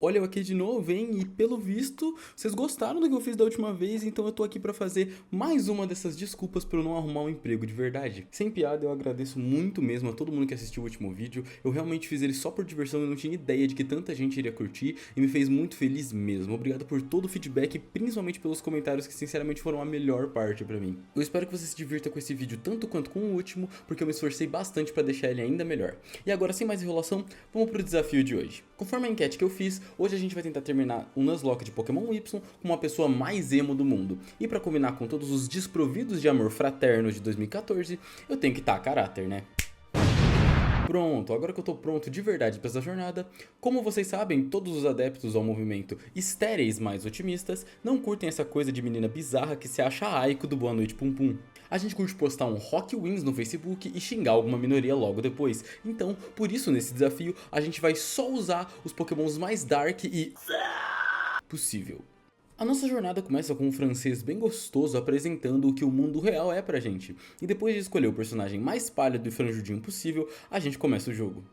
Olha eu aqui de novo, hein? E pelo visto, vocês gostaram do que eu fiz da última vez, então eu tô aqui pra fazer mais uma dessas desculpas pra eu não arrumar um emprego de verdade. Sem piada, eu agradeço muito mesmo a todo mundo que assistiu o último vídeo. Eu realmente fiz ele só por diversão e não tinha ideia de que tanta gente iria curtir e me fez muito feliz mesmo. Obrigado por todo o feedback e principalmente pelos comentários que sinceramente foram a melhor parte pra mim. Eu espero que você se divirta com esse vídeo tanto quanto com o último, porque eu me esforcei bastante pra deixar ele ainda melhor. E agora, sem mais enrolação, vamos pro desafio de hoje. Conforme a enquete que eu fiz, hoje a gente vai tentar terminar o Nuzlocke de Pokémon Y com uma pessoa mais emo do mundo. E pra combinar com todos os desprovidos de amor fraterno de 2014, eu tenho que estar caráter, né? Pronto, agora que eu tô pronto de verdade pra essa jornada, como vocês sabem, todos os adeptos ao movimento estéreis mais otimistas não curtem essa coisa de menina bizarra que se acha Aiko do Boa Noite Pum Pum. A gente curte postar um Rock Wins no Facebook e xingar alguma minoria logo depois. Então, por isso nesse desafio, a gente vai só usar os pokémons mais dark e possível. A nossa jornada começa com um francês bem gostoso apresentando o que o mundo real é pra gente. E depois de escolher o personagem mais pálido e franjudinho possível, a gente começa o jogo.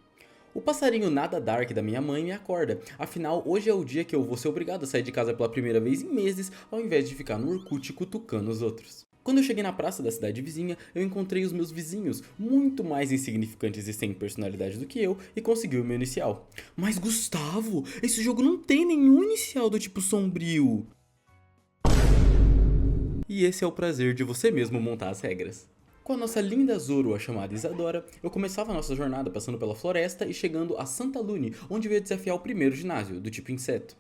O passarinho nada dark da minha mãe me acorda, afinal hoje é o dia que eu vou ser obrigado a sair de casa pela primeira vez em meses, ao invés de ficar no Orkut cutucando os outros. Quando eu cheguei na praça da cidade vizinha, eu encontrei os meus vizinhos, muito mais insignificantes e sem personalidade do que eu, e consegui o meu inicial. Mas Gustavo, esse jogo não tem nenhum inicial do tipo sombrio. E esse é o prazer de você mesmo montar as regras. Com a nossa linda Zoroa chamada Isadora, eu começava a nossa jornada passando pela floresta e chegando a Santa Lune, onde eu ia desafiar o primeiro ginásio, do tipo inseto.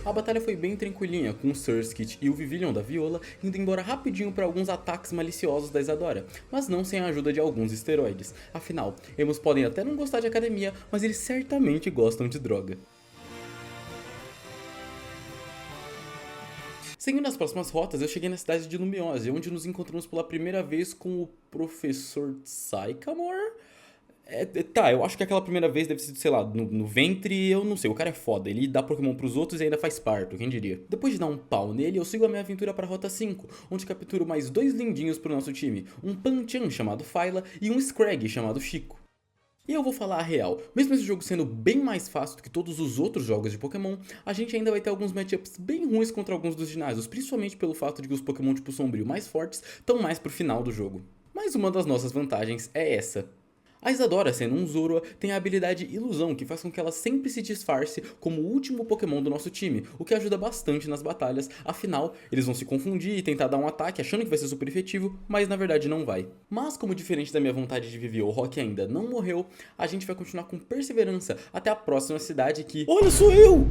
A batalha foi bem tranquilinha, com o Surskit e o Vivillon da Viola indo embora rapidinho para alguns ataques maliciosos da Isadora, mas não sem a ajuda de alguns esteroides. Afinal, emos podem até não gostar de academia, mas eles certamente gostam de droga. Seguindo as próximas rotas, eu cheguei na cidade de Lumiose, onde nos encontramos pela primeira vez com o Professor Sycamore? Tá, eu acho que aquela primeira vez deve ser, sei lá, no ventre, eu não sei, o cara é foda, ele dá Pokémon pros outros e ainda faz parto, quem diria. Depois de dar um pau nele, eu sigo a minha aventura pra Rota 5, onde capturo mais dois lindinhos pro nosso time, um Panchan chamado Phyla e um Scraggy chamado Chico. E eu vou falar a real, mesmo esse jogo sendo bem mais fácil do que todos os outros jogos de Pokémon, a gente ainda vai ter alguns matchups bem ruins contra alguns dos ginásios, principalmente pelo fato de que os Pokémon tipo Sombrio mais fortes estão mais pro final do jogo. Mas uma das nossas vantagens é essa. A Isadora, sendo um Zoroa, tem a habilidade Ilusão, que faz com que ela sempre se disfarce como o último Pokémon do nosso time, o que ajuda bastante nas batalhas, afinal, eles vão se confundir e tentar dar um ataque achando que vai ser super efetivo, mas na verdade não vai. Mas como diferente da minha vontade de viver, o Rock ainda não morreu, a gente vai continuar com perseverança até a próxima cidade que... Olha, sou eu!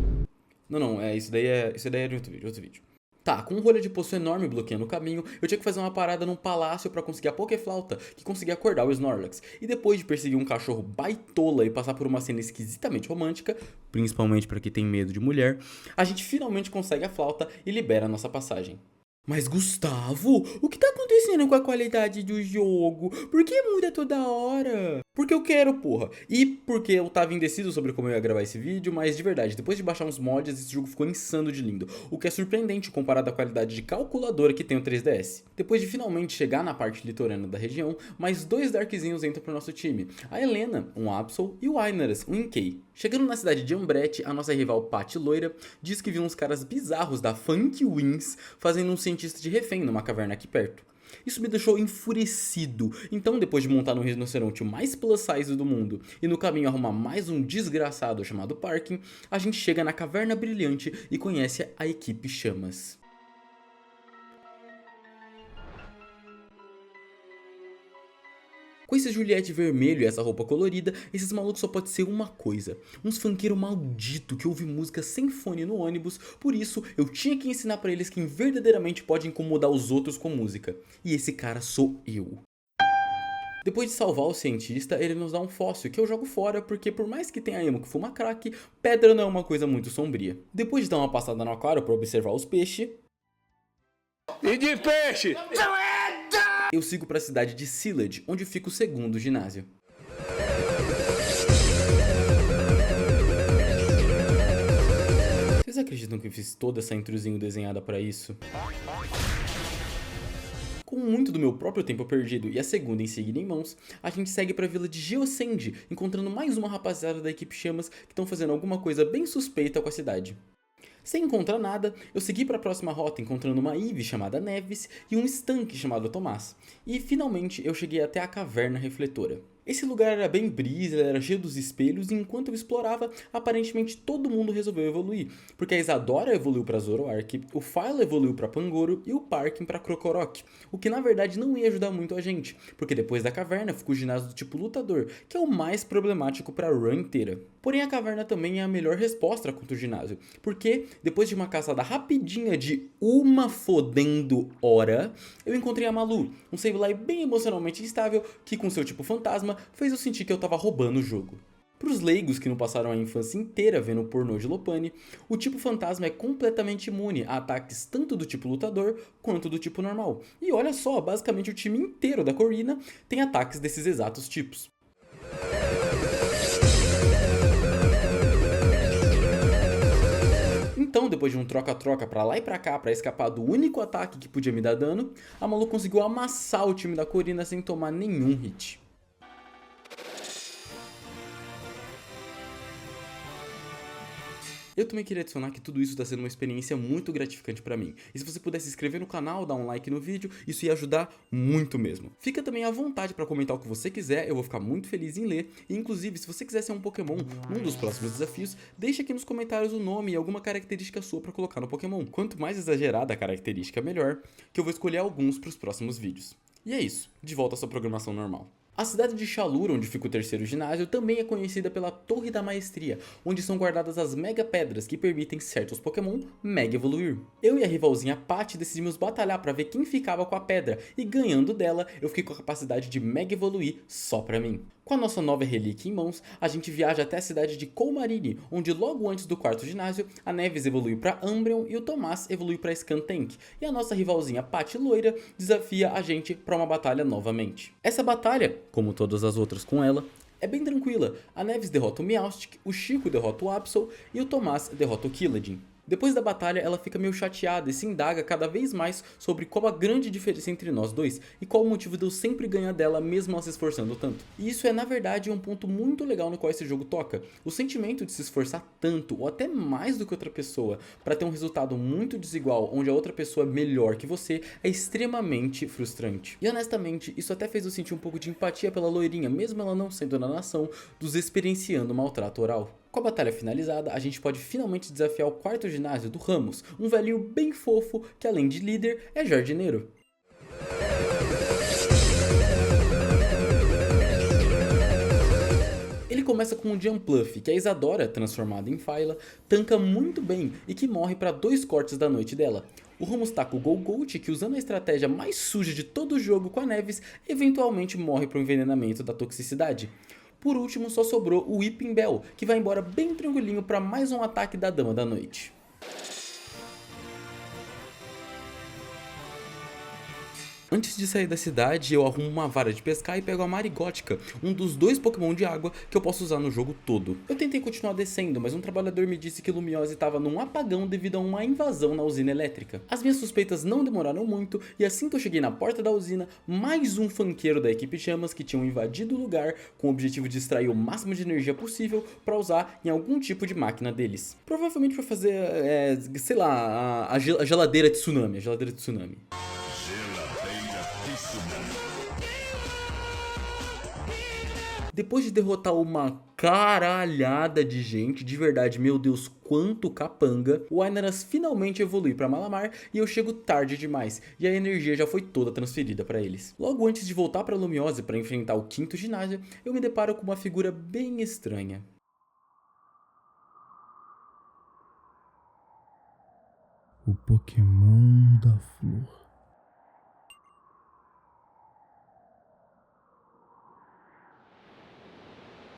Não, isso daí é de outro vídeo. Tá, com um rolho de poço enorme bloqueando o caminho, eu tinha que fazer uma parada num palácio pra conseguir a Pokéflauta, que conseguia acordar o Snorlax. E depois de perseguir um cachorro baitola e passar por uma cena esquisitamente romântica, principalmente pra quem tem medo de mulher, a gente finalmente consegue a flauta e libera a nossa passagem. Mas Gustavo, o que tá acontecendo com a qualidade do jogo? Por que muda toda hora? Porque eu quero, porra. E porque eu tava indeciso sobre como eu ia gravar esse vídeo, mas de verdade, depois de baixar uns mods, esse jogo ficou insano de lindo. O que é surpreendente comparado à qualidade de calculadora que tem o 3DS. Depois de finalmente chegar na parte litorânea da região, mais dois Darkzinhos entram pro nosso time. A Helena, um Absol, e o Ainaras, um Inkay. Chegando na cidade de Umbretti, a nossa rival Patty Loira diz que viu uns caras bizarros da Funk Wings fazendo um cientista de refém numa caverna aqui perto. Isso me deixou enfurecido, então depois de montar no rinoceronte o mais plus size do mundo e no caminho arrumar mais um desgraçado chamado Parking, a gente chega na Caverna Brilhante e conhece a equipe Chamas. Com esse Juliette vermelho e essa roupa colorida, esses malucos só pode ser uma coisa: uns funkeiros maldito que ouve música sem fone no ônibus, por isso eu tinha que ensinar pra eles quem verdadeiramente pode incomodar os outros com música. E esse cara sou eu. Depois de salvar o cientista, ele nos dá um fóssil que eu jogo fora porque por mais que tenha emo que fuma crack, pedra não é uma coisa muito sombria. Depois de dar uma passada no aquário pra observar os peixes... E de peixe? Eu sigo pra cidade de Silage, onde fica o segundo ginásio. Vocês acreditam que eu fiz toda essa introzinho desenhada pra isso? Com muito do meu próprio tempo perdido e a segunda insígnia em mãos, a gente segue pra vila de Geosend, encontrando mais uma rapaziada da equipe Chamas que estão fazendo alguma coisa bem suspeita com a cidade. Sem encontrar nada, eu segui para a próxima rota encontrando uma Eve chamada Neves e um Stank chamado Tomás. E finalmente eu cheguei até a Caverna Refletora. Esse lugar era bem brisa, era cheio dos espelhos e enquanto eu explorava, aparentemente todo mundo resolveu evoluir. Porque a Isadora evoluiu para Zoroark, o Philo evoluiu para Pangoro e o Parkin para Krokorok. O que na verdade não ia ajudar muito a gente, porque depois da caverna ficou o ginásio do tipo lutador, que é o mais problemático para a run inteira. Porém a caverna também é a melhor resposta contra o ginásio, porque depois de uma caçada rapidinha de uma fodendo hora, eu encontrei a Malu, um Sableye bem emocionalmente instável que com seu tipo fantasma fez eu sentir que eu tava roubando o jogo. Para os leigos que não passaram a infância inteira vendo o pornô de Lopunny, o tipo fantasma é completamente imune a ataques tanto do tipo lutador quanto do tipo normal. E olha só, basicamente o time inteiro da Corina tem ataques desses exatos tipos. Então, depois de um troca-troca pra lá e pra cá pra escapar do único ataque que podia me dar dano, a Malu conseguiu amassar o time da Corina sem tomar nenhum hit. Eu também queria adicionar que tudo isso está sendo uma experiência muito gratificante para mim. E se você puder se inscrever no canal, dar um like no vídeo, isso ia ajudar muito mesmo. Fica também à vontade para comentar o que você quiser, eu vou ficar muito feliz em ler. E inclusive, se você quiser ser um Pokémon num dos próximos desafios, deixa aqui nos comentários o nome e alguma característica sua para colocar no Pokémon. Quanto mais exagerada a característica, melhor, que eu vou escolher alguns para os próximos vídeos. E é isso, de volta à sua programação normal. A cidade de Chalur, onde fica o terceiro ginásio, também é conhecida pela Torre da Maestria, onde são guardadas as Mega Pedras que permitem certos Pokémon Mega evoluir. Eu e a rivalzinha Patty decidimos batalhar para ver quem ficava com a pedra, e ganhando dela, eu fiquei com a capacidade de Mega evoluir só pra mim. Com a nossa nova relíquia em mãos, a gente viaja até a cidade de Colmarine, onde logo antes do quarto ginásio, a Neves evoluiu para Umbreon e o Tomás evoluiu para Skuntank, e a nossa rivalzinha Patty Loira desafia a gente para uma batalha novamente. Essa batalha, como todas as outras com ela, é bem tranquila. A Neves derrota o Meowstic, o Chico derrota o Absol e o Tomás derrota o Killadin. Depois da batalha, ela fica meio chateada e se indaga cada vez mais sobre qual a grande diferença entre nós dois e qual o motivo de eu sempre ganhar dela mesmo ela se esforçando tanto. E isso é na verdade um ponto muito legal no qual esse jogo toca. O sentimento de se esforçar tanto ou até mais do que outra pessoa para ter um resultado muito desigual onde a outra pessoa é melhor que você é extremamente frustrante. E honestamente, isso até fez eu sentir um pouco de empatia pela loirinha, mesmo ela não sendo na nação dos experienciando maltrato oral. Com a batalha finalizada, a gente pode finalmente desafiar o quarto ginásio do Ramos, um velhinho bem fofo que além de líder, é jardineiro. Ele começa com um Jumpluff, que a Isadora, transformada em Phyla, tanca muito bem e que morre para 2 cortes da noite dela. O Ramos taca o Golgoat, que usando a estratégia mais suja de todo o jogo com a Neves, eventualmente morre para o envenenamento da toxicidade. Por último, só sobrou o Whipping Bell, que vai embora bem tranquilinho para mais um ataque da Dama da Noite. Antes de sair da cidade, eu arrumo uma vara de pescar e pego a Marigótica, um dos 2 Pokémon de água que eu posso usar no jogo todo. Eu tentei continuar descendo, mas um trabalhador me disse que Lumiose estava num apagão devido a uma invasão na usina elétrica. As minhas suspeitas não demoraram muito e assim que eu cheguei na porta da usina, mais um funkeiro da equipe Chamas que tinham invadido o lugar com o objetivo de extrair o máximo de energia possível para usar em algum tipo de máquina deles. Provavelmente para fazer, sei lá, a geladeira de tsunami, Depois de derrotar uma caralhada de gente, de verdade, meu Deus, quanto capanga, o Ainaras finalmente evolui para Malamar e eu chego tarde demais, e a energia já foi toda transferida para eles. Logo antes de voltar para Lumiose para enfrentar o quinto ginásio, eu me deparo com uma figura bem estranha. O Pokémon da Flor.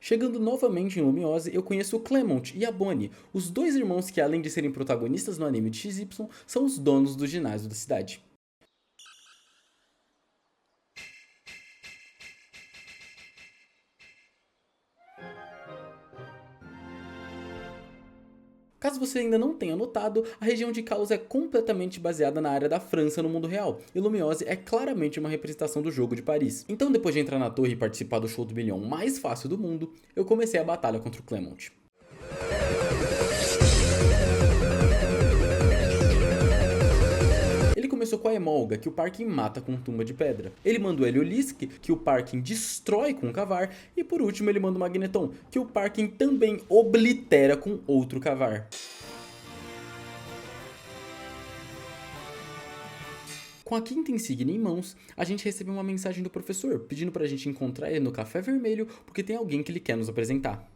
Chegando novamente em Lumiose, eu conheço o Clemont e a Bonnie, os 2 irmãos que além de serem protagonistas no anime de XY, são os donos do ginásio da cidade. Caso você ainda não tenha notado, a região de Kalos é completamente baseada na área da França no mundo real, e Lumiose é claramente uma representação do jogo de Paris. Então, depois de entrar na torre e participar do show do milhão mais fácil do mundo, eu comecei a batalha contra o Clement. Ele começou com a Emolga, que o Parking mata com tumba de pedra. Ele manda o Heliolisk, que o Parking destrói com um cavar. E por último ele manda o Magneton, que o Parking também oblitera com outro cavar. Com a quinta insígnia em mãos, a gente recebe uma mensagem do professor, pedindo pra gente encontrar ele no Café Vermelho, porque tem alguém que ele quer nos apresentar.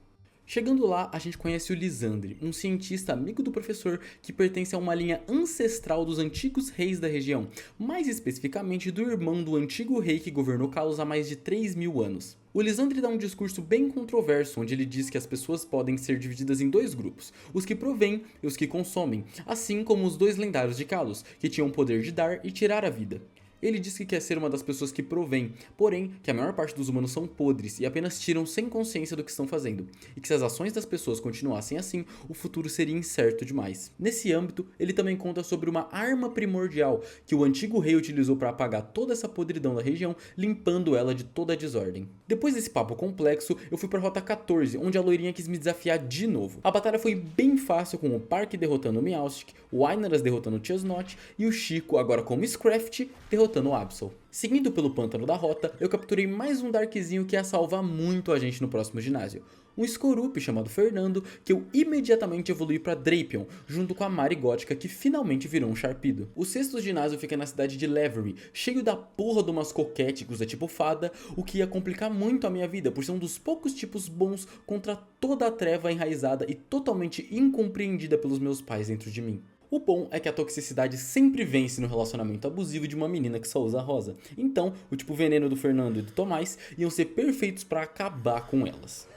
Chegando lá, a gente conhece o Lisandre, um cientista amigo do professor que pertence a uma linha ancestral dos antigos reis da região, mais especificamente do irmão do antigo rei que governou Kalos há mais de 3.000 anos. O Lisandre dá um discurso bem controverso, onde ele diz que as pessoas podem ser divididas em dois grupos, os que provêm e os que consomem, assim como os dois lendários de Kalos, que tinham o poder de dar e tirar a vida. Ele diz que quer ser uma das pessoas que provém, porém que a maior parte dos humanos são podres e apenas tiram sem consciência do que estão fazendo, e que se as ações das pessoas continuassem assim, o futuro seria incerto demais. Nesse âmbito, ele também conta sobre uma arma primordial que o antigo rei utilizou para apagar toda essa podridão da região, limpando ela de toda a desordem. Depois desse papo complexo, eu fui para a Rota 14, onde a loirinha quis me desafiar de novo. A batalha foi bem fácil, com o Park derrotando o Meowstic, o Aynaras derrotando o Chesnaught e o Chico, agora como Scraft, derrotando o Absol. Seguindo pelo pântano da rota, eu capturei mais um Darkzinho que ia salvar muito a gente no próximo ginásio. Um Skorup chamado Fernando, que eu imediatamente evolui para Drapion, junto com a Mari Gótica, que finalmente virou um Sharpedo. O sexto ginásio fica na cidade de Lavery, cheio da porra de umas coquéticos da tipo fada, o que ia complicar muito a minha vida, por ser um dos poucos tipos bons contra toda a treva enraizada e totalmente incompreendida pelos meus pais dentro de mim. O bom é que a toxicidade sempre vence no relacionamento abusivo de uma menina que só usa rosa. Então, o tipo veneno do Fernando e do Tomás iam ser perfeitos para acabar com elas.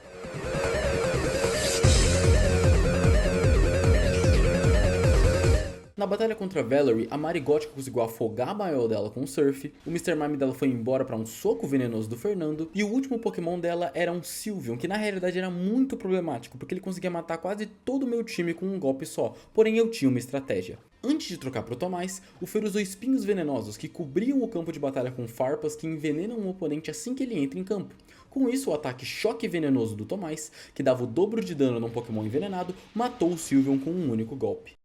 Na batalha contra a Valerie, a Mari Gótica conseguiu afogar a Maior dela com o Surf, o Mr. Mime dela foi embora para um soco venenoso do Fernando, e o último Pokémon dela era um Sylveon, que na realidade era muito problemático, porque ele conseguia matar quase todo o meu time com um golpe só, porém eu tinha uma estratégia. Antes de trocar pro Tomás, o Fer usou espinhos venenosos que cobriam o campo de batalha com farpas que envenenam o oponente assim que ele entra em campo. Com isso, o ataque choque venenoso do Tomás, que dava o dobro de dano num Pokémon envenenado, matou o Sylveon com um único golpe.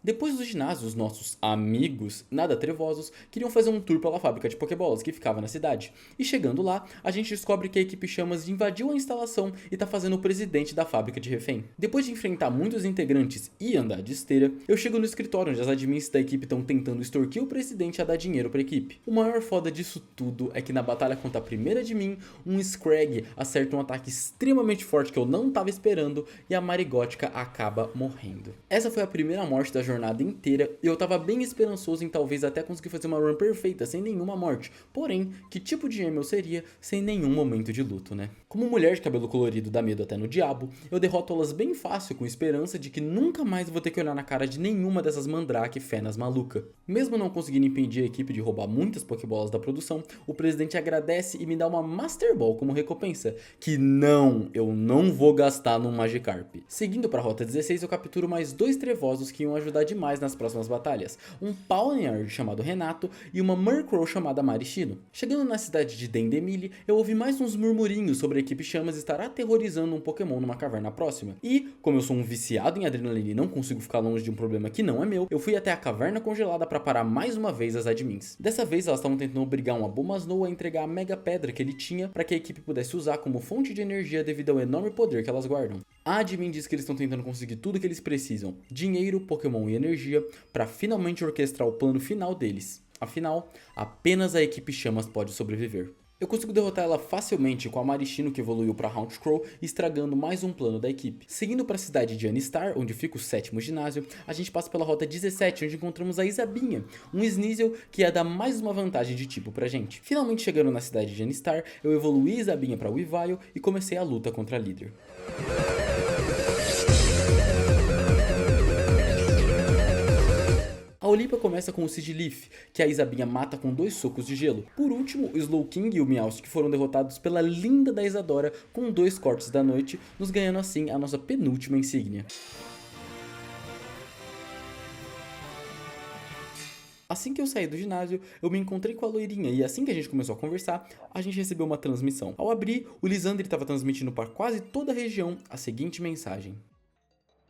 Depois do ginásio, os nossos amigos, nada trevosos, queriam fazer um tour pela fábrica de Pokébolas que ficava na cidade. E chegando lá, a gente descobre que a equipe Chamas invadiu a instalação e tá fazendo o presidente da fábrica de refém. Depois de enfrentar muitos integrantes e andar de esteira, eu chego no escritório onde as admins da equipe estão tentando extorquir o presidente a dar dinheiro pra equipe. O maior foda disso tudo é que na batalha contra a primeira admin, um Scrag acerta um ataque extremamente forte que eu não tava esperando e a Mari Gótica acaba morrendo. Essa foi a primeira morte da jornada inteira e eu tava bem esperançoso em talvez até conseguir fazer uma run perfeita sem nenhuma morte, porém, que tipo de gêmeo eu seria sem nenhum momento de luto, né? Como mulher de cabelo colorido dá medo até no diabo, eu derroto elas bem fácil com esperança de que nunca mais vou ter que olhar na cara de nenhuma dessas mandrake fenas maluca. Mesmo não conseguindo impedir a equipe de roubar muitas Pokébolas da produção, o presidente agradece e me dá uma Master Ball como recompensa, que eu não vou gastar num Magikarp. Seguindo pra Rota 16, eu capturo mais 2 trevosos que iam ajudar demais nas próximas batalhas, um Pawniard chamado Renato e uma Murkrow chamada Marishino. Chegando na cidade de Dendemille, eu ouvi mais uns murmurinhos sobre a equipe Chamas estar aterrorizando um Pokémon numa caverna próxima, e, como eu sou um viciado em adrenalina e não consigo ficar longe de um problema que não é meu, eu fui até a caverna congelada para parar mais uma vez as admins. Dessa vez elas estavam tentando obrigar um Abomasnow a entregar a Mega Pedra que ele tinha para que a equipe pudesse usar como fonte de energia devido ao enorme poder que elas guardam. A admin diz que eles estão tentando conseguir tudo que eles precisam, dinheiro, Pokémon e energia, para finalmente orquestrar o plano final deles. Afinal, apenas a equipe Chamas pode sobreviver. Eu consigo derrotar ela facilmente com a Marishino que evoluiu para Haunchcrow, estragando mais um plano da equipe. Seguindo para a cidade de Anistar, onde fica o 7º ginásio, a gente passa pela rota 17, onde encontramos a Isabinha, um Sneasel que ia dar mais uma vantagem de tipo pra gente. Finalmente chegando na cidade de Anistar, eu evoluí Isabinha para Weavile e comecei a luta contra a líder. A Olímpia começa com o Sigilyph, que a Isabinha mata com 2 socos de gelo. Por último, o Slowking e o Meowstic foram derrotados pela linda da Isadora com 2 cortes da noite, nos ganhando assim a nossa penúltima insígnia. Assim que eu saí do ginásio, eu me encontrei com a loirinha e assim que a gente começou a conversar, a gente recebeu uma transmissão. Ao abrir, o Lisandre estava transmitindo para quase toda a região a seguinte mensagem.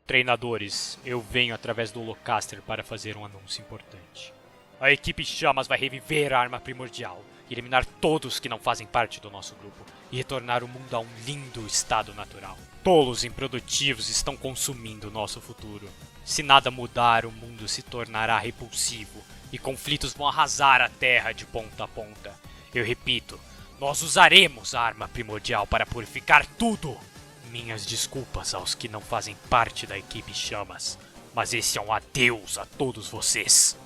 Treinadores, eu venho através do Holocaster para fazer um anúncio importante. A equipe Chamas vai reviver a arma primordial, eliminar todos que não fazem parte do nosso grupo e retornar o mundo a um lindo estado natural. Tolos improdutivos estão consumindo nosso futuro. Se nada mudar, o mundo se tornará repulsivo e conflitos vão arrasar a Terra de ponta a ponta. Eu repito, nós usaremos a arma primordial para purificar tudo. Minhas desculpas aos que não fazem parte da equipe Chamas, mas esse é um adeus a todos vocês.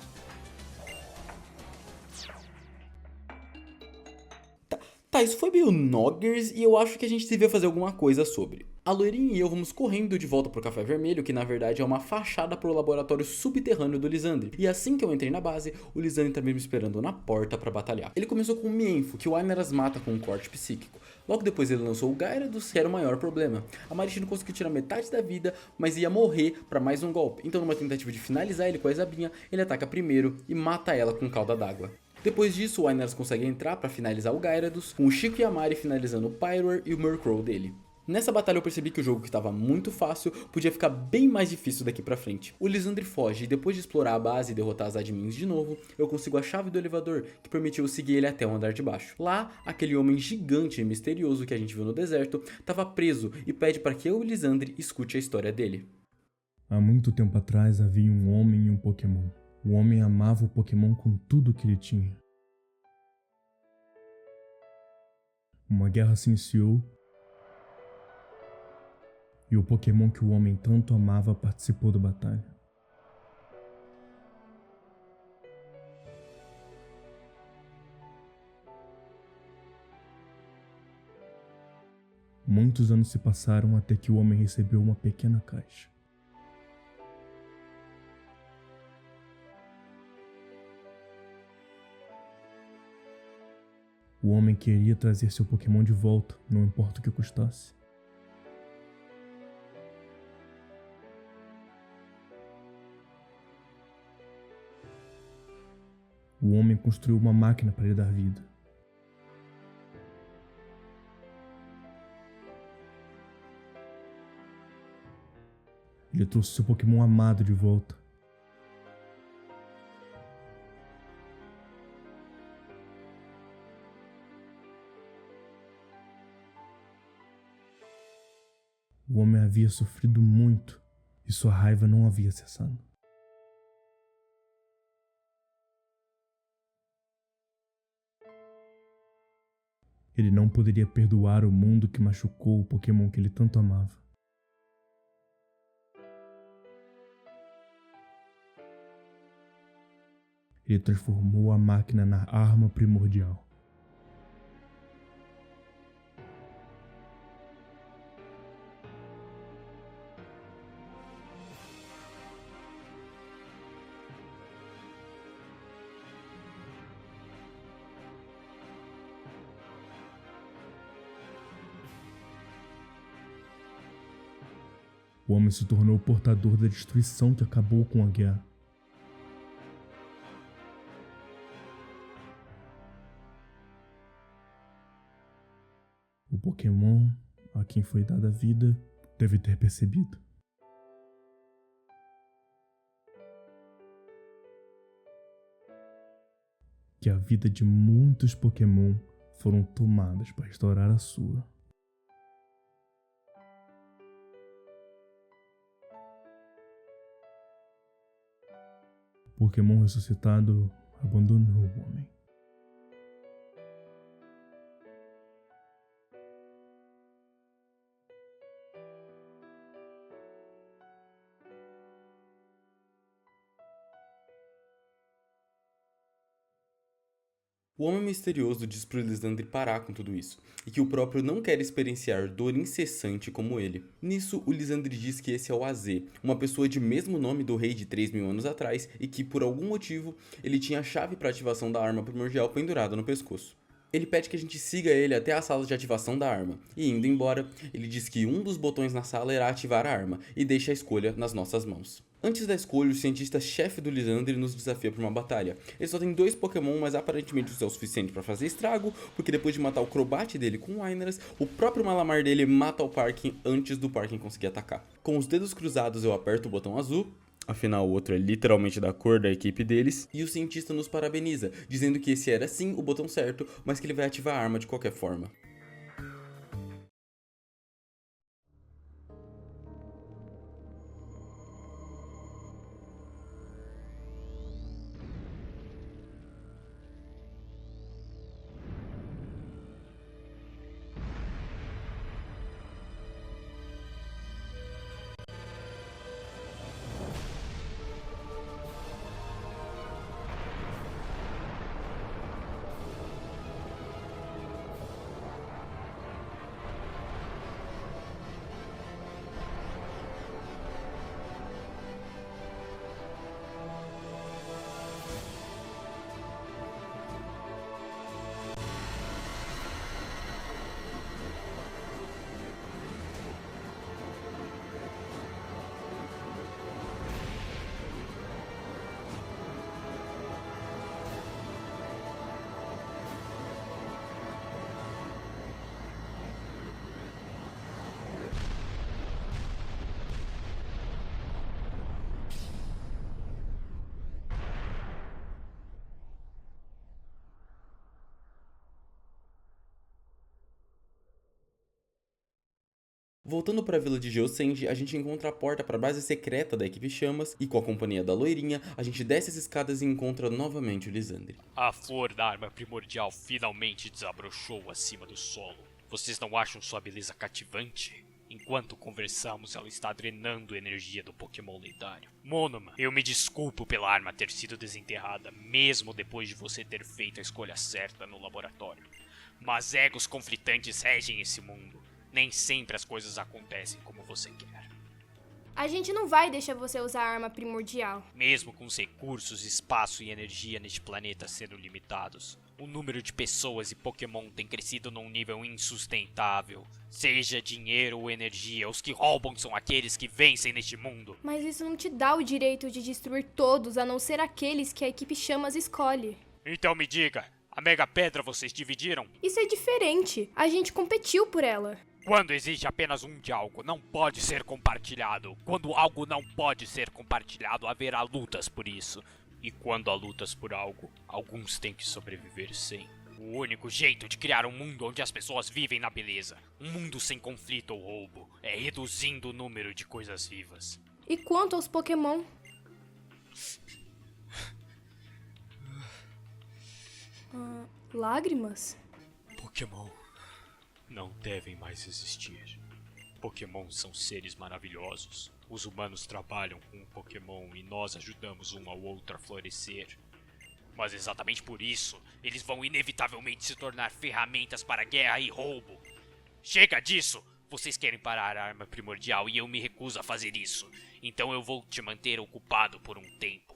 Tá, isso foi meio noggers e eu acho que a gente devia fazer alguma coisa sobre. A loirinha e eu vamos correndo de volta pro Café Vermelho, que na verdade é uma fachada pro laboratório subterrâneo do Lisandre. E assim que eu entrei na base, o Lisandre tá me esperando na porta pra batalhar. Ele começou com o Mienfo, que o Aineras mata com um corte psíquico. Logo depois ele lançou o Gyarados, que era o maior problema. A Marich não conseguiu tirar metade da vida, mas ia morrer pra mais um golpe. Então numa tentativa de finalizar ele com a Isabinha, ele ataca primeiro e mata ela com cauda d'água. Depois disso, o Aineras consegue entrar para finalizar o Gyarados, com o Chico e a Mari finalizando o Pyroar e o Murkrow dele. Nessa batalha eu percebi que o jogo que estava muito fácil podia ficar bem mais difícil daqui pra frente. O Lisandre foge e depois de explorar a base e derrotar as admins de novo, eu consigo a chave do elevador que permitiu eu seguir ele até o andar de baixo. Lá, aquele homem gigante e misterioso que a gente viu no deserto estava preso e pede para que eu e o Lisandre escute a história dele. Há muito tempo atrás havia um homem e um Pokémon. O homem amava o Pokémon com tudo que ele tinha. Uma guerra se iniciou e o Pokémon que o homem tanto amava participou da batalha. Muitos anos se passaram até que o homem recebeu uma pequena caixa. O homem queria trazer seu Pokémon de volta, não importa o que custasse. O homem construiu uma máquina para lhe dar vida. Ele trouxe seu Pokémon amado de volta. O homem havia sofrido muito e sua raiva não havia cessado. Ele não poderia perdoar o mundo que machucou o Pokémon que ele tanto amava. Ele transformou a máquina na arma primordial. O homem se tornou o portador da destruição que acabou com a guerra. O Pokémon a quem foi dada a vida deve ter percebido. Que a vida de muitos Pokémon foram tomadas para restaurar a sua. O Pokémon ressuscitado abandonou o homem. O Homem Misterioso diz pro Lisandre parar com tudo isso, e que o próprio não quer experienciar dor incessante como ele. Nisso, o Lisandre diz que esse é o AZ, uma pessoa de mesmo nome do rei de 3.000 anos atrás, e que, por algum motivo, ele tinha a chave para ativação da arma primordial pendurada no pescoço. Ele pede que a gente siga ele até a sala de ativação da arma, e indo embora, ele diz que um dos botões na sala irá ativar a arma, e deixa a escolha nas nossas mãos. Antes da escolha, o cientista-chefe do Lisandre nos desafia para uma batalha. Ele só tem 2 Pokémon, mas aparentemente isso é o suficiente para fazer estrago, porque depois de matar o Crobat dele com o Wynaras, o próprio Malamar dele mata o Parking antes do Parking conseguir atacar. Com os dedos cruzados eu aperto o botão azul, afinal o outro é literalmente da cor da equipe deles, e o cientista nos parabeniza, dizendo que esse era sim o botão certo, mas que ele vai ativar a arma de qualquer forma. Voltando para a vila de Geosenge, a gente encontra a porta para a base secreta da equipe Chamas e com a companhia da loirinha, a gente desce as escadas e encontra novamente o Lisandre. A flor da arma primordial finalmente desabrochou acima do solo. Vocês não acham sua beleza cativante? Enquanto conversamos, ela está drenando energia do Pokémon lendário. Monoma, eu me desculpo pela arma ter sido desenterrada, mesmo depois de você ter feito a escolha certa no laboratório. Mas egos conflitantes regem esse mundo. Nem sempre as coisas acontecem como você quer. A gente não vai deixar você usar a arma primordial. Mesmo com os recursos, espaço e energia neste planeta sendo limitados, o número de pessoas e Pokémon tem crescido num nível insustentável. Seja dinheiro ou energia, os que roubam são aqueles que vencem neste mundo. Mas isso não te dá o direito de destruir todos, a não ser aqueles que a equipe Chamas escolhe. Então me diga, a Mega Pedra vocês dividiram? Isso é diferente. A gente competiu por ela. Quando existe apenas um de algo, não pode ser compartilhado. Quando algo não pode ser compartilhado, haverá lutas por isso. E quando há lutas por algo, alguns têm que sobreviver sem. O único jeito de criar um mundo onde as pessoas vivem na beleza, um mundo sem conflito ou roubo, é reduzindo o número de coisas vivas. E quanto aos Pokémon? Lágrimas? Pokémon não devem mais existir. Pokémon são seres maravilhosos. Os humanos trabalham com o Pokémon e nós ajudamos um ao outro a florescer. Mas exatamente por isso, eles vão inevitavelmente se tornar ferramentas para guerra e roubo. Chega disso! Vocês querem parar a arma primordial e eu me recuso a fazer isso. Então eu vou te manter ocupado por um tempo.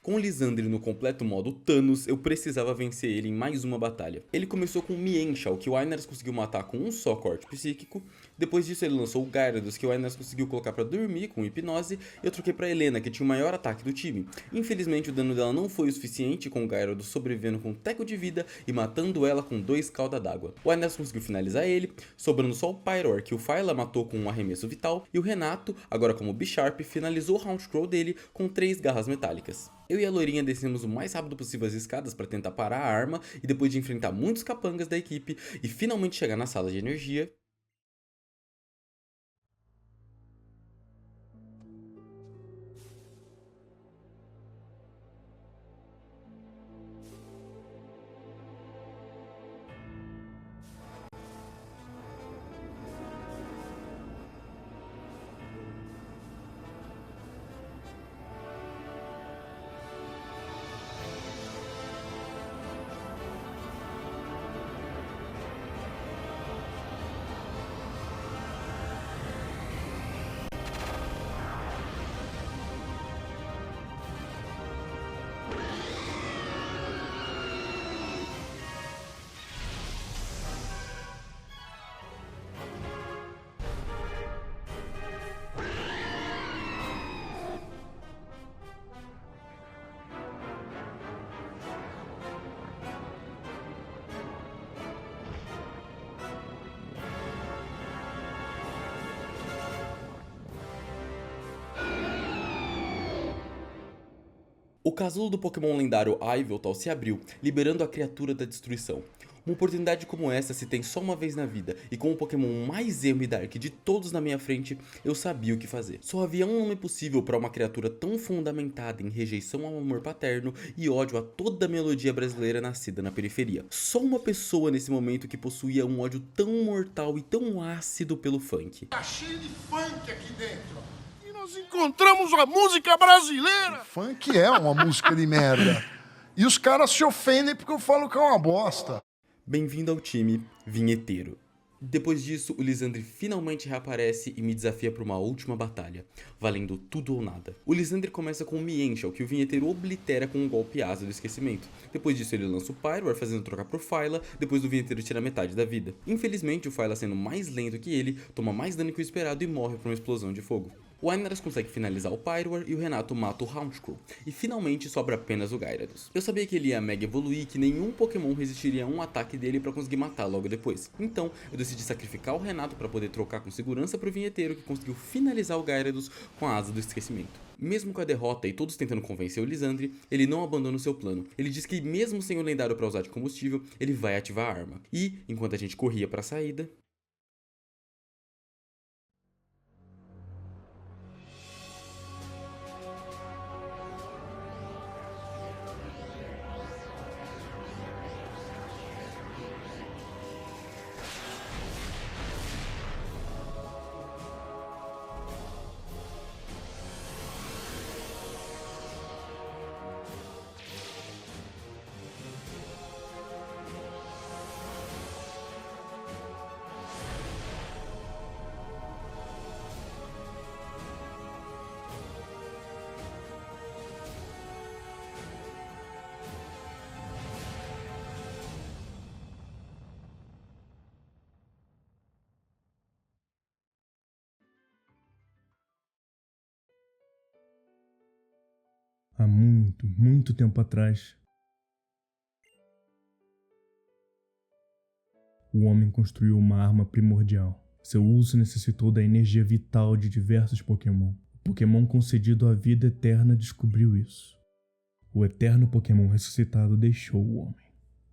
Com o Lisandre no completo modo Thanos, eu precisava vencer ele em mais uma batalha. Ele começou com o Mienshao, que o Wynaras conseguiu matar com um só corte psíquico. Depois disso ele lançou o Gyarados, que o Wynaras conseguiu colocar pra dormir com hipnose. E eu troquei pra Helena, que tinha o maior ataque do time. Infelizmente o dano dela não foi o suficiente, com o Gyarados sobrevivendo com um teco de vida e matando ela com 2 cauda d'água. O Wynaras conseguiu finalizar ele, sobrando só o Pyroar, que o Phyla matou com um arremesso vital. E o Renato, agora como Bisharp, finalizou o Round Crow dele com 3 garras metálicas. Eu e a loirinha descemos o mais rápido possível as escadas para tentar parar a arma e depois de enfrentar muitos capangas da equipe e finalmente chegar na sala de energia, O casulo do Pokémon lendário Yveltal se abriu, liberando a criatura da destruição. Uma oportunidade como essa se tem só uma vez na vida, e com o Pokémon mais emo e dark de todos na minha frente, eu sabia o que fazer. Só havia um nome possível para uma criatura tão fundamentada em rejeição ao amor paterno e ódio a toda a melodia brasileira nascida na periferia. Só uma pessoa nesse momento que possuía um ódio tão mortal e tão ácido pelo funk. Tá cheio de funk aqui dentro. E nós encontramos a música brasileira. Funk é uma música de merda. E os caras se ofendem porque eu falo que é uma bosta. Bem-vindo ao time vinheteiro. Depois disso, o Lisandre finalmente reaparece e me desafia para uma última batalha, valendo tudo ou nada. O Lisandre começa com o Mienshao, que o vinheteiro oblitera com um golpe asa do esquecimento. Depois disso ele lança o Pyroar, fazendo trocar pro Phyla, depois do vinheteiro tira metade da vida. Infelizmente, o Phyla, sendo mais lento que ele, toma mais dano que o esperado e morre por uma explosão de fogo. O Inaros consegue finalizar o Pyroar e o Renato mata o Houndscrow, e finalmente sobra apenas o Gyarados. Eu sabia que ele ia mega evoluir e que nenhum Pokémon resistiria a um ataque dele pra conseguir matar logo depois. Então, eu decidi sacrificar o Renato pra poder trocar com segurança pro vinheteiro, que conseguiu finalizar o Gyarados com a asa do esquecimento. Mesmo com a derrota e todos tentando convencer o Lisandre, ele não abandona o seu plano. Ele diz que mesmo sem o lendário pra usar de combustível, ele vai ativar a arma. E, enquanto a gente corria pra saída... Há muito, muito tempo atrás, o homem construiu uma arma primordial. Seu uso necessitou da energia vital de diversos Pokémon. O Pokémon concedido à vida eterna descobriu isso. O eterno Pokémon ressuscitado deixou o homem.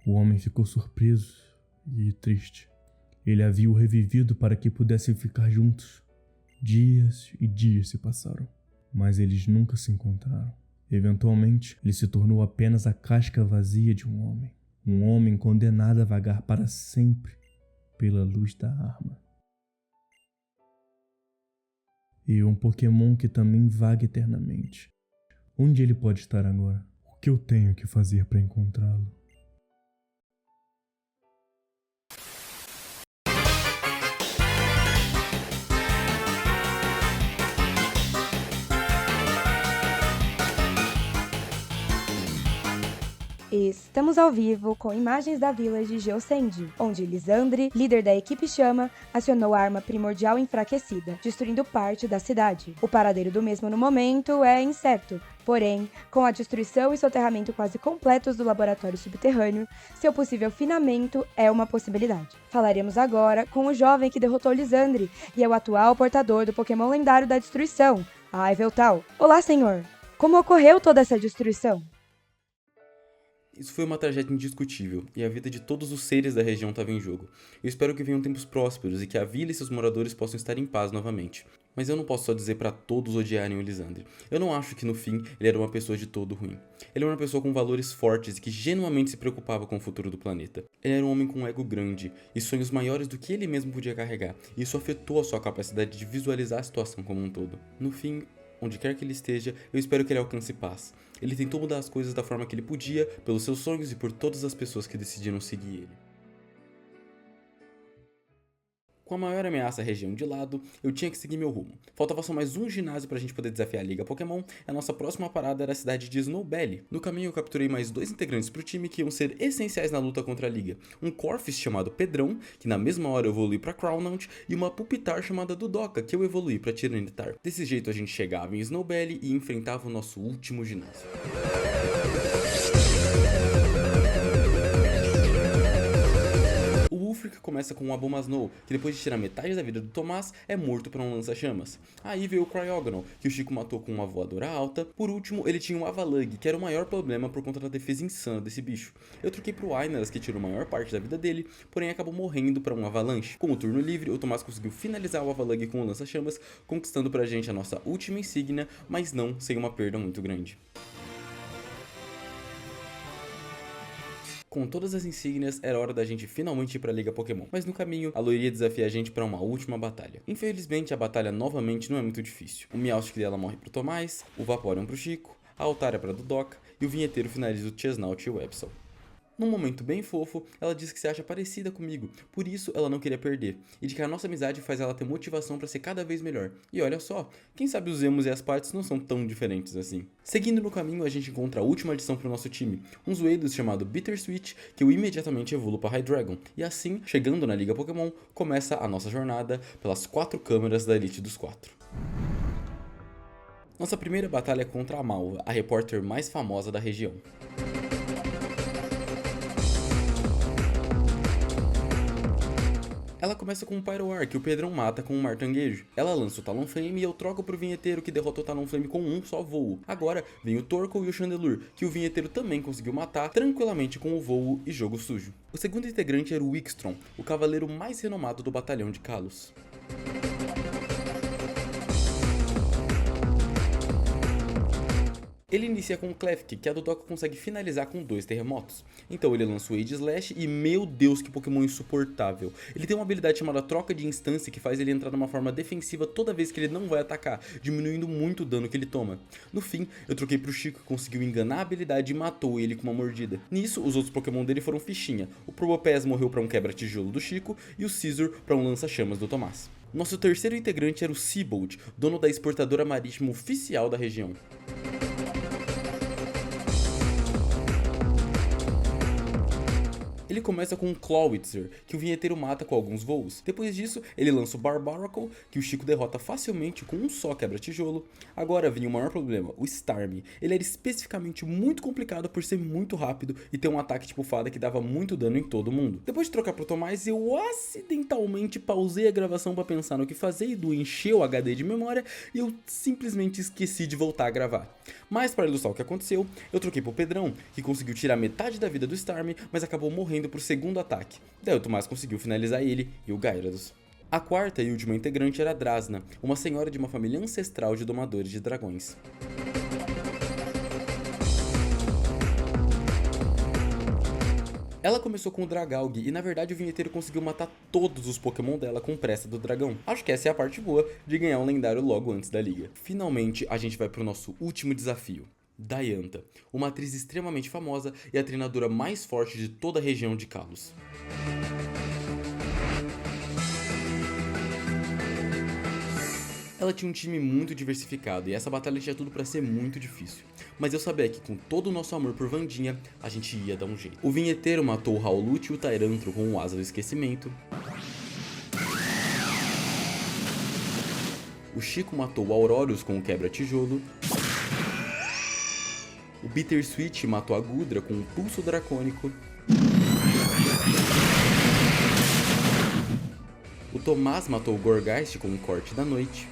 O homem ficou surpreso e triste. Ele havia o revivido para que pudessem ficar juntos. Dias e dias se passaram, mas eles nunca se encontraram. Eventualmente, ele se tornou apenas a casca vazia de um homem condenado a vagar para sempre pela luz da arma. E um Pokémon que também vaga eternamente. Onde ele pode estar agora? O que eu tenho que fazer para encontrá-lo? Estamos ao vivo com imagens da vila de Geosend, onde Lisandre, líder da equipe Chama, acionou a arma primordial enfraquecida, destruindo parte da cidade. O paradeiro do mesmo no momento é incerto, porém, com a destruição e soterramento quase completos do laboratório subterrâneo, seu possível finamento é uma possibilidade. Falaremos agora com o jovem que derrotou Lisandre e é o atual portador do Pokémon lendário da destruição, a Yveltal. Olá, senhor! Como ocorreu toda essa destruição? Isso foi uma tragédia indiscutível, e a vida de todos os seres da região estava em jogo. Eu espero que venham tempos prósperos e que a vila e seus moradores possam estar em paz novamente. Mas eu não posso só dizer para todos odiarem o Lisandre. Eu não acho que no fim ele era uma pessoa de todo ruim. Ele era uma pessoa com valores fortes e que genuinamente se preocupava com o futuro do planeta. Ele era um homem com um ego grande e sonhos maiores do que ele mesmo podia carregar, e isso afetou a sua capacidade de visualizar a situação como um todo. No fim, onde quer que ele esteja, eu espero que ele alcance paz. Ele tentou mudar as coisas da forma que ele podia, pelos seus sonhos e por todas as pessoas que decidiram seguir ele. Com a maior ameaça à região de lado, eu tinha que seguir meu rumo. Faltava só mais um ginásio pra gente poder desafiar a Liga Pokémon, e a nossa próxima parada era a cidade de Snowbelly. No caminho eu capturei mais 2 integrantes pro time que iam ser essenciais na luta contra a Liga. Um Corphis chamado Pedrão, que na mesma hora eu evolui pra Crownount, e uma Pupitar chamada Dudoka, que eu evolui pra Tyranitar. Desse jeito a gente chegava em Snowbelly e enfrentava o nosso último ginásio. Ulfric começa com o Abomasnow, que depois de tirar metade da vida do Tomás, é morto por um lança-chamas. Aí veio o Cryogonal, que o Chico matou com uma voadora alta. Por último, ele tinha o Avalug, que era o maior problema por conta da defesa insana desse bicho. Eu troquei pro Ainaras, que tirou a maior parte da vida dele, porém acabou morrendo para um Avalanche. Com o turno livre, o Tomás conseguiu finalizar o Avalug com o lança-chamas, conquistando pra gente a nossa última insígnia, mas não sem uma perda muito grande. Com todas as insígnias, era hora da gente finalmente ir pra Liga Pokémon. Mas no caminho, a loiria desafia a gente pra uma última batalha. Infelizmente, a batalha novamente não é muito difícil. O Meowstic dela morre pro Tomás, o Vaporeon pro Chico, a Altaria pra Dudoka e o vinheteiro finaliza o Chesnaught e o Absol. Num momento bem fofo, ela diz que se acha parecida comigo, por isso ela não queria perder, e de que a nossa amizade faz ela ter motivação pra ser cada vez melhor. E olha só, quem sabe os emos e as partes não são tão diferentes assim. Seguindo no caminho, a gente encontra a última adição pro nosso time, um Zoedos chamado Bittersweet, que eu imediatamente evoluo pra Hydreigon, e assim, chegando na Liga Pokémon, começa a nossa jornada pelas 4 câmaras da Elite dos 4. Nossa primeira batalha é contra a Malva, a repórter mais famosa da região. Ela começa com um Pyroar, que o Pedrão mata com um Martanguejo. Ela lança o Talonflame e eu troco pro vinheteiro, que derrotou o Talonflame com um só voo. Agora vem o Torkoal e o Chandelure, que o vinheteiro também conseguiu matar tranquilamente com o voo e jogo sujo. O segundo integrante era o Wixtron, o cavaleiro mais renomado do batalhão de Kalos. Ele inicia com o Klefki, que a Dudoka consegue finalizar com 2 terremotos. Então ele lança o Aegislash e, meu Deus, que Pokémon insuportável. Ele tem uma habilidade chamada Troca de Instância, que faz ele entrar numa forma defensiva toda vez que ele não vai atacar, diminuindo muito o dano que ele toma. No fim, eu troquei pro Chico, que conseguiu enganar a habilidade e matou ele com uma mordida. Nisso, os outros Pokémon dele foram fichinha. O Probopass morreu pra um quebra-tijolo do Chico e o Scizor pra um lança-chamas do Tomás. Nosso terceiro integrante era o Seabolt, dono da exportadora marítima oficial da região. Ele começa com um Clawitzer, que o vinheteiro mata com alguns voos. Depois disso, ele lança o Barbaracle, que o Chico derrota facilmente com um só quebra-tijolo. Agora vinha o maior problema, o Starmie. Ele era especificamente muito complicado por ser muito rápido e ter um ataque tipo fada que dava muito dano em todo mundo. Depois de trocar pro Tomás, eu acidentalmente pausei a gravação para pensar no que fazer e do encher o HD de memória e eu simplesmente esqueci de voltar a gravar. Mas para ilustrar o que aconteceu, eu troquei pro Pedrão, que conseguiu tirar metade da vida do Starmie, mas acabou morrendo pro segundo ataque. Daí o Tomás conseguiu finalizar ele e o Gyarados. A quarta e última integrante era a Drasna, uma senhora de uma família ancestral de domadores de dragões. Ela começou com o Dragalg e na verdade o vinheteiro conseguiu matar todos os Pokémon dela com pressa do dragão. Acho que essa é a parte boa de ganhar um lendário logo antes da liga. Finalmente a gente vai pro nosso último desafio. Diantha, uma atriz extremamente famosa e a treinadora mais forte de toda a região de Kalos. Ela tinha um time muito diversificado e essa batalha tinha tudo pra ser muito difícil. Mas eu sabia que com todo o nosso amor por Vandinha, a gente ia dar um jeito. O vinheteiro matou o Howlute e o Tyrantro com o Asa do Esquecimento. O Chico matou o Aurorius com o Quebra-Tijolo. O Bittersweet matou a Gudra com o Pulso Dracônico. O Tomás matou o Gorgeist com o Corte da Noite.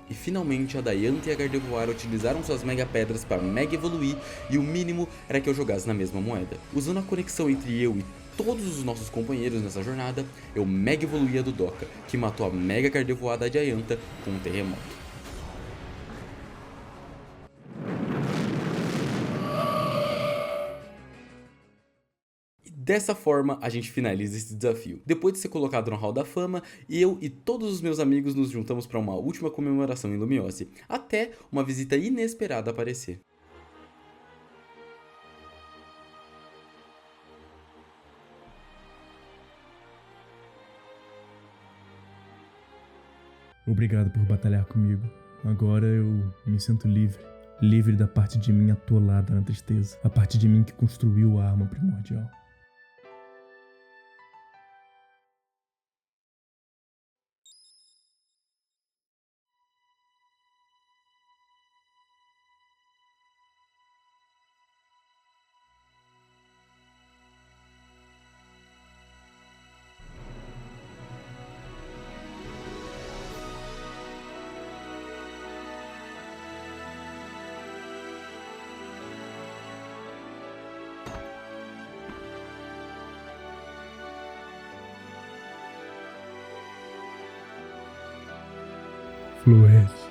E finalmente a Diantha e a Gardevoir utilizaram suas Mega Pedras para Mega Evoluir e o mínimo era que eu jogasse na mesma moeda. Usando a conexão entre eu e todos os nossos companheiros nessa jornada, eu Mega Evoluí a Dudoka, que matou a Mega Gardevoir da Diantha com um terremoto. Dessa forma, a gente finaliza esse desafio. Depois de ser colocado no Hall da Fama, eu e todos os meus amigos nos juntamos para uma última comemoração em Lumiose, até uma visita inesperada aparecer. Obrigado por batalhar comigo. Agora eu me sinto livre. Livre da parte de mim atolada na tristeza. A parte de mim que construiu a arma primordial. floresce.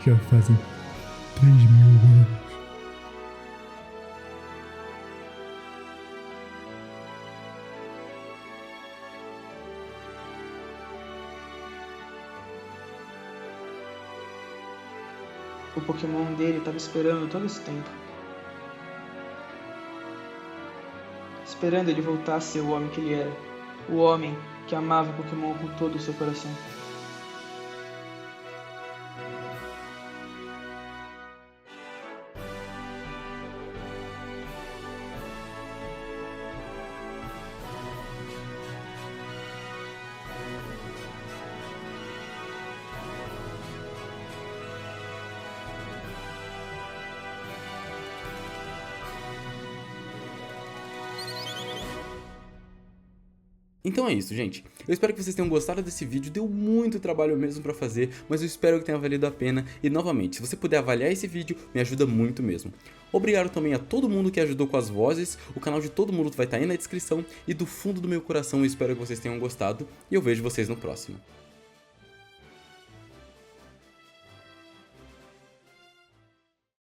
Já fazem 3.000 anos. O Pokémon dele estava esperando todo esse tempo. Esperando ele voltar a ser o homem que ele era. O homem que amava o Pokémon com todo o seu coração. Então é isso, gente. Eu espero que vocês tenham gostado desse vídeo. Deu muito trabalho mesmo pra fazer, mas eu espero que tenha valido a pena. E novamente, se você puder avaliar esse vídeo, me ajuda muito mesmo. Obrigado também a todo mundo que ajudou com as vozes. O canal de todo mundo vai estar aí na descrição. E do fundo do meu coração eu espero que vocês tenham gostado. E eu vejo vocês no próximo.